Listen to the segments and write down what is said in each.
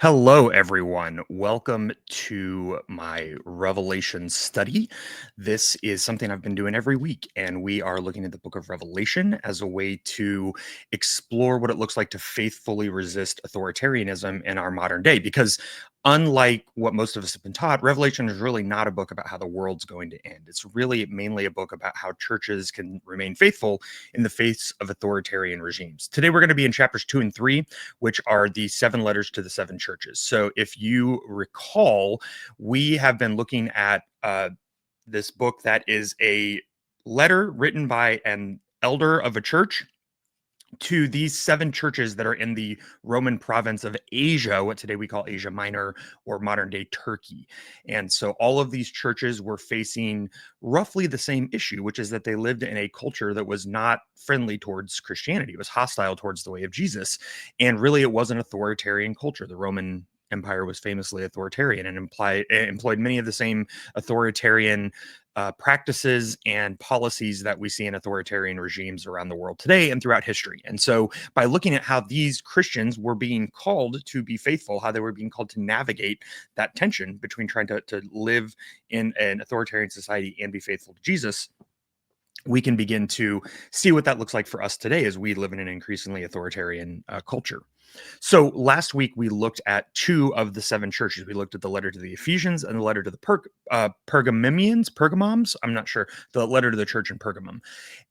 Hello, everyone. Welcome to my Revelation study. This is something I've been doing every week, and we are looking at the book of Revelation as a way to explore what it looks like to faithfully resist authoritarianism in our modern day. Because unlike what most of us have been taught, Revelation is really not a book about how the world's going to end. It's really mainly a book about how churches can remain faithful in the face of authoritarian regimes. Today, we're going to be in chapters 2 and 3, which are the 7 letters to the 7 churches. So if you recall, we have been looking at this book that is a letter written by an elder of a church to these 7 churches that are in the Roman province of Asia, what today we call Asia Minor or modern day Turkey. And so all of these churches were facing roughly the same issue, which is that they lived in a culture that was not friendly towards Christianity. It was hostile towards the way of Jesus. And really, it was an authoritarian culture. The Roman Empire was famously authoritarian and employed many of the same authoritarian practices and policies that we see in authoritarian regimes around the world today and throughout history. And so, by looking at how these Christians were being called to be faithful, how they were being called to navigate that tension between trying to live in an authoritarian society and be faithful to Jesus, we can begin to see what that looks like for us today as we live in an increasingly authoritarian culture. So last week we looked at 2 of the 7 churches. We looked at the letter to the Ephesians and the letter to the Pergamums. I'm not sure, the letter to the church in Pergamum.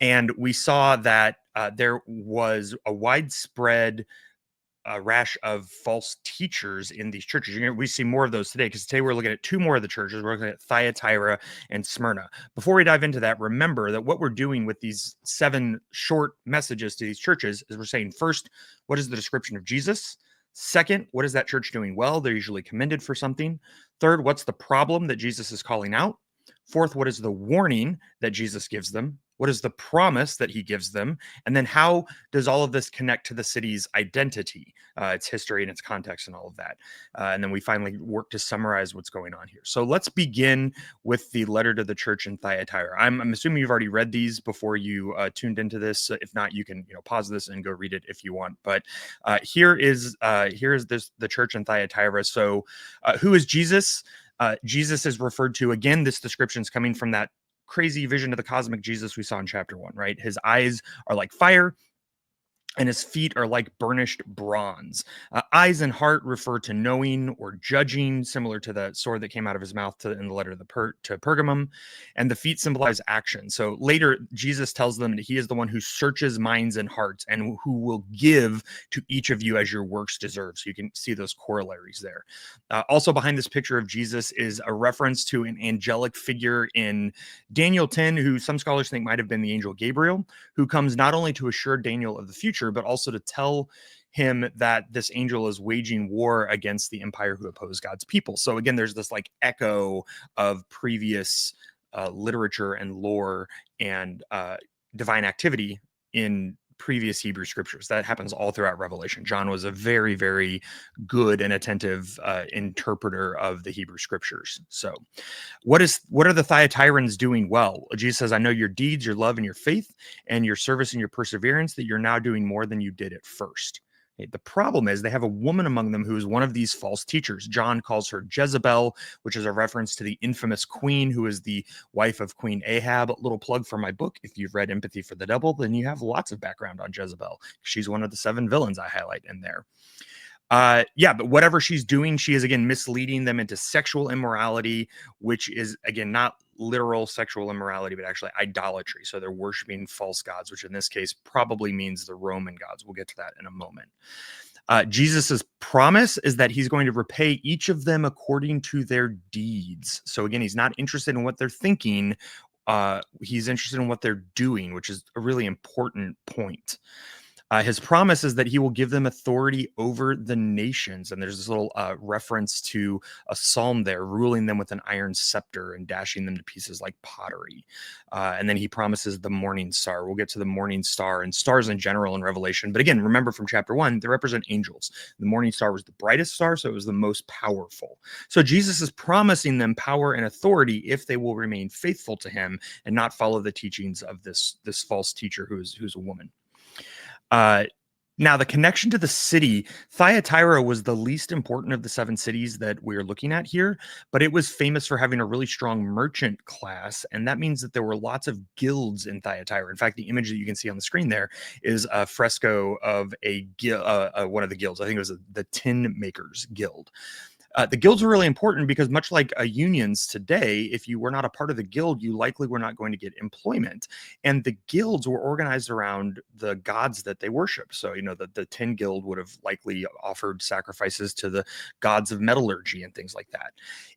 And we saw that there was a widespread rash of false teachers in these churches. We see more of those today, because today we're looking at 2 more of the churches. We're looking at Thyatira and Smyrna. Before we dive into that, remember that what we're doing with these 7 short messages to these churches is we're saying, first, what is the description of Jesus? Second, what is that church doing well? They're usually commended for something. Third, what's the problem that Jesus is calling out? Fourth, what is the warning that Jesus gives them? What is the promise that he gives them? And then how does all of this connect to the city's identity, its history and its context and all of that? And then we finally work to summarize what's going on here. So let's begin with the letter to the church in Thyatira. I'm assuming you've already read these before you tuned into this. If not, you can pause this and go read it if you want. But here is the church in Thyatira. So who is Jesus? Jesus is referred to, again, this description is coming from that crazy vision of the cosmic Jesus we saw in chapter 1, right? His eyes are like fire, and his feet are like burnished bronze. Eyes and heart refer to knowing or judging, similar to the sword that came out of his mouth in the letter to Pergamum. And the feet symbolize action. So later, Jesus tells them that he is the one who searches minds and hearts and who will give to each of you as your works deserve. So you can see those corollaries there. Also behind this picture of Jesus is a reference to an angelic figure in Daniel 10, who some scholars think might have been the angel Gabriel, who comes not only to assure Daniel of the future, but also to tell him that this angel is waging war against the empire who oppose God's people. So again, there's this like echo of previous literature and lore and divine activity in previous Hebrew scriptures. That happens all throughout Revelation. John was a very, very good and attentive interpreter of the Hebrew scriptures. So what are the Thyatirans doing well? Jesus says, I know your deeds, your love, and your faith, and your service and your perseverance, that you're now doing more than you did at first. Okay, the problem is they have a woman among them who is one of these false teachers. John calls her Jezebel, which is a reference to the infamous queen who is the wife of Queen Ahab. Little plug for my book. If you've read Empathy for the Devil, then you have lots of background on Jezebel. She's one of the 7 villains I highlight in there. But whatever she's doing, she is again misleading them into sexual immorality, which is again not literal sexual immorality, but actually idolatry. So they're worshiping false gods, which in this case probably means the Roman gods. We'll get to that in a moment. Jesus's promise is that he's going to repay each of them according to their deeds. So again, he's not interested in what they're thinking. He's interested in what they're doing, which is a really important point. His promise is that he will give them authority over the nations. And there's this little reference to a psalm there, ruling them with an iron scepter and dashing them to pieces like pottery. And then he promises the morning star. We'll get to the morning star and stars in general in Revelation. But again, remember from chapter 1, they represent angels. The morning star was the brightest star, so it was the most powerful. So Jesus is promising them power and authority if they will remain faithful to him and not follow the teachings of this false teacher who's a woman. Now, the connection to the city, Thyatira was the least important of the seven cities that we're looking at here, but it was famous for having a really strong merchant class. And that means that there were lots of guilds in Thyatira. In fact, the image that you can see on the screen there is a fresco of one of the guilds. I think it was the Tin Makers Guild. The guilds were really important because, much like unions today, if you were not a part of the guild, you likely were not going to get employment. And the guilds were organized around the gods that they worship. So, the Tin Guild would have likely offered sacrifices to the gods of metallurgy and things like that.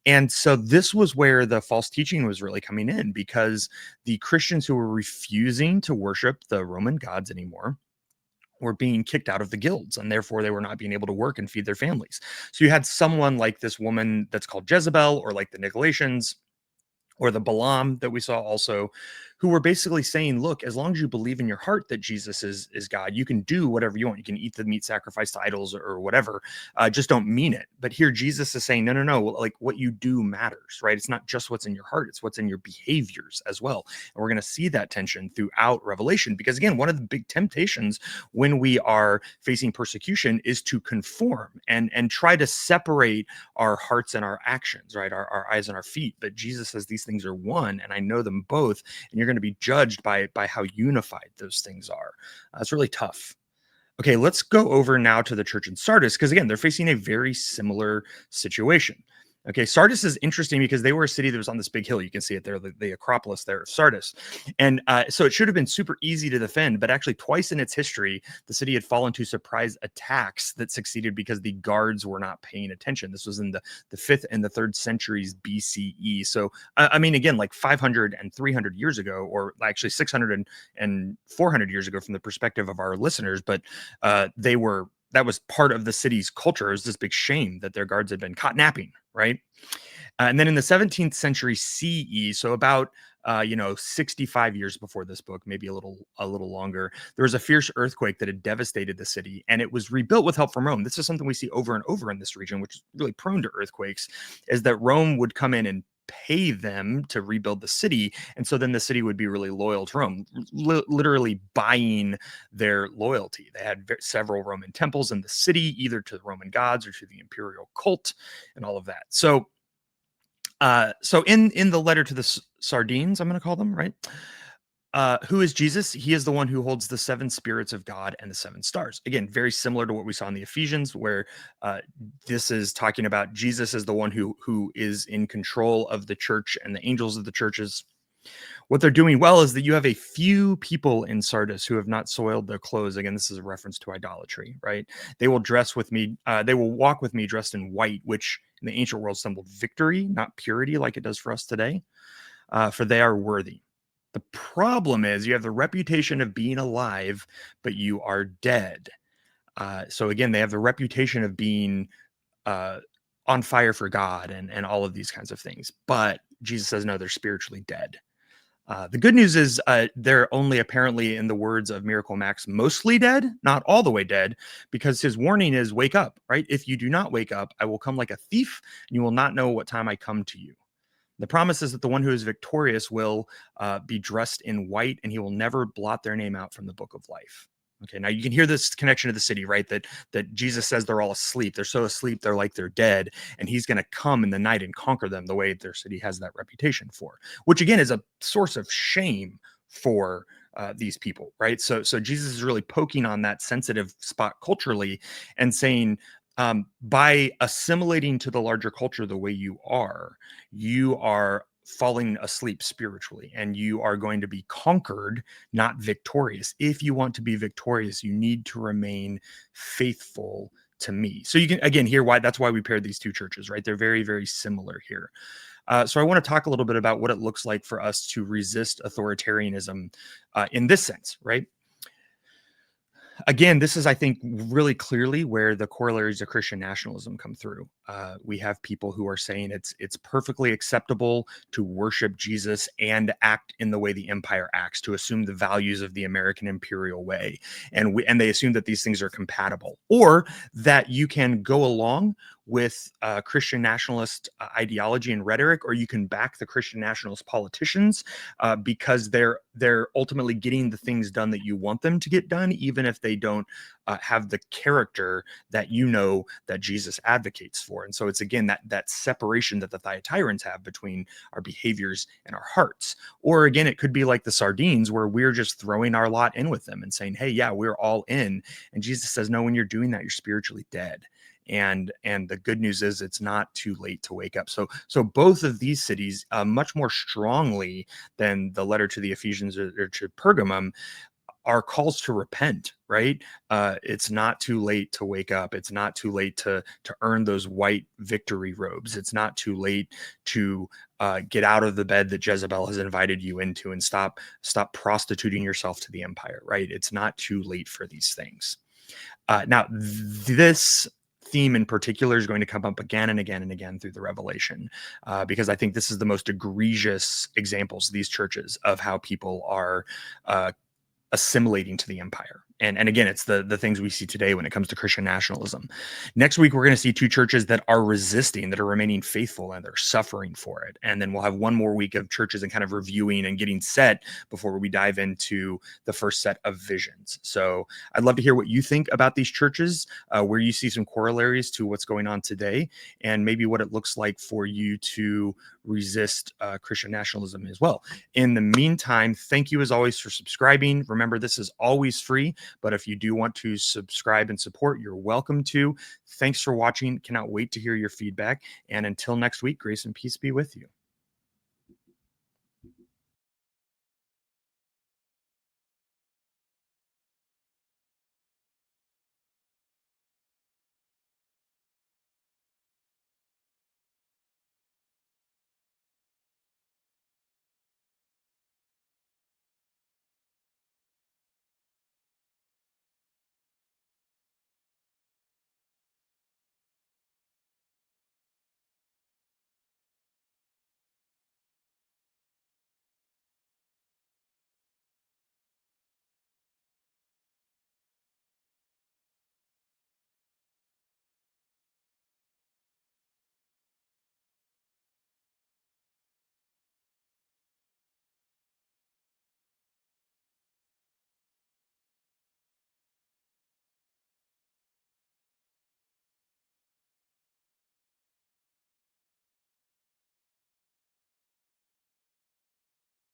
And so this was where the false teaching was really coming in, because the Christians who were refusing to worship the Roman gods anymore were being kicked out of the guilds, and therefore they were not being able to work and feed their families. So you had someone like this woman that's called Jezebel, or like the Nicolaitans, or the Balaam that we saw also, who were basically saying, look, as long as you believe in your heart that Jesus is God, you can do whatever you want. You can eat the meat sacrificed to idols or whatever. Just don't mean it. But here Jesus is saying, no, like what you do matters, right? It's not just what's in your heart, it's what's in your behaviors as well. And we're going to see that tension throughout Revelation, because again, one of the big temptations when we are facing persecution is to conform and try to separate our hearts and our actions, right? Our eyes and our feet. But Jesus says these things are one, and I know them both, and you're going to be judged by how unified those things are. It's really tough. Okay, let's go over now to the church in Sardis, because again, they're facing a very similar situation. Okay, Sardis is interesting because they were a city that was on this big hill. You can see it there, the Acropolis there of Sardis. And so it should have been super easy to defend, but actually twice in its history, the city had fallen to surprise attacks that succeeded because the guards were not paying attention. This was in the 5th and the 3rd centuries BCE. So, I mean, again, like 500 and 300 years ago, or actually 600 and 400 years ago from the perspective of our listeners, but that was part of the city's culture. It was this big shame that their guards had been caught napping, right? And then in the 17th century CE, so about 65 years before this book, maybe a little longer, there was a fierce earthquake that had devastated the city, and it was rebuilt with help from Rome. This is something we see over and over in this region, which is really prone to earthquakes, is that Rome would come in and pay them to rebuild the city, and so then the city would be really loyal to Rome, literally buying their loyalty. They had several Roman temples in the city, either to the Roman gods or to the imperial cult, and all of that. So in the letter to the Sardines, I'm going to call them, right? Who is Jesus? He is the one who holds the 7 spirits of God and the 7 stars. Again, very similar to what we saw in the Ephesians, where this is talking about Jesus as the one who is in control of the church and the angels of the churches. What they're doing well is that you have a few people in Sardis who have not soiled their clothes. Again, this is a reference to idolatry, right? They will dress with me. They will walk with me dressed in white, which in the ancient world symbolized victory, not purity like it does for us today, for they are worthy. The problem is you have the reputation of being alive, but you are dead. So again, they have the reputation of being on fire for God and all of these kinds of things. But Jesus says, no, they're spiritually dead. The good news is they're only, apparently, in the words of Miracle Max, mostly dead, not all the way dead, because his warning is wake up, right? If you do not wake up, I will come like a thief, and you will not know what time I come to you. The promise is that the one who is victorious will be dressed in white, and he will never blot their name out from the book of life. Okay, now you can hear this connection to the city, right? That Jesus says they're all asleep. They're so asleep, they're like they're dead, and he's going to come in the night and conquer them the way their city has that reputation for, which again is a source of shame for these people, right? So Jesus is really poking on that sensitive spot culturally and saying, by assimilating to the larger culture the way you are falling asleep spiritually, and you are going to be conquered, not victorious. If you want to be victorious, you need to remain faithful to me. So you can again hear why that's why we paired these two churches, right? They're very, very similar here. So I want to talk a little bit about what it looks like for us to resist authoritarianism in this sense, right? Again, this is, I think, really clearly where the corollaries of Christian nationalism come through. We have people who are saying it's perfectly acceptable to worship Jesus and act in the way the empire acts, to assume the values of the American imperial way, and they assume that these things are compatible, or that you can go along with Christian nationalist ideology and rhetoric, or you can back the Christian nationalist politicians because they're ultimately getting the things done that you want them to get done, even if they don't have the character that that Jesus advocates for. And so it's again that separation that the Thyatirans have between our behaviors and our hearts. Or again, it could be like the sardines, where we're just throwing our lot in with them and saying, hey, yeah, we're all in. And Jesus says, no, when you're doing that, you're spiritually dead. And the good news is it's not too late to wake up. So both of these cities, much more strongly than the letter to the Ephesians or to Pergamum, are calls to repent, right? It's not too late to wake up. It's not too late to earn those white victory robes. It's not too late to get out of the bed that Jezebel has invited you into and stop prostituting yourself to the empire, right? It's not too late for these things. Now, this theme in particular is going to come up again and again and again through the Revelation, because I think this is the most egregious examples, these churches, of how people are assimilating to the empire. And again, it's the things we see today when it comes to Christian nationalism. Next week, we're going to see two churches that are resisting, that are remaining faithful, and they're suffering for it. And then we'll have one more week of churches and kind of reviewing and getting set before we dive into the first set of visions. So I'd love to hear what you think about these churches, where you see some corollaries to what's going on today, and maybe what it looks like for you to resist Christian nationalism as well. In the meantime, thank you as always for subscribing. Remember, this is always free, but if you do want to subscribe and support, you're welcome to. Thanks for watching. Cannot wait to hear your feedback. And until next week, grace and peace be with you.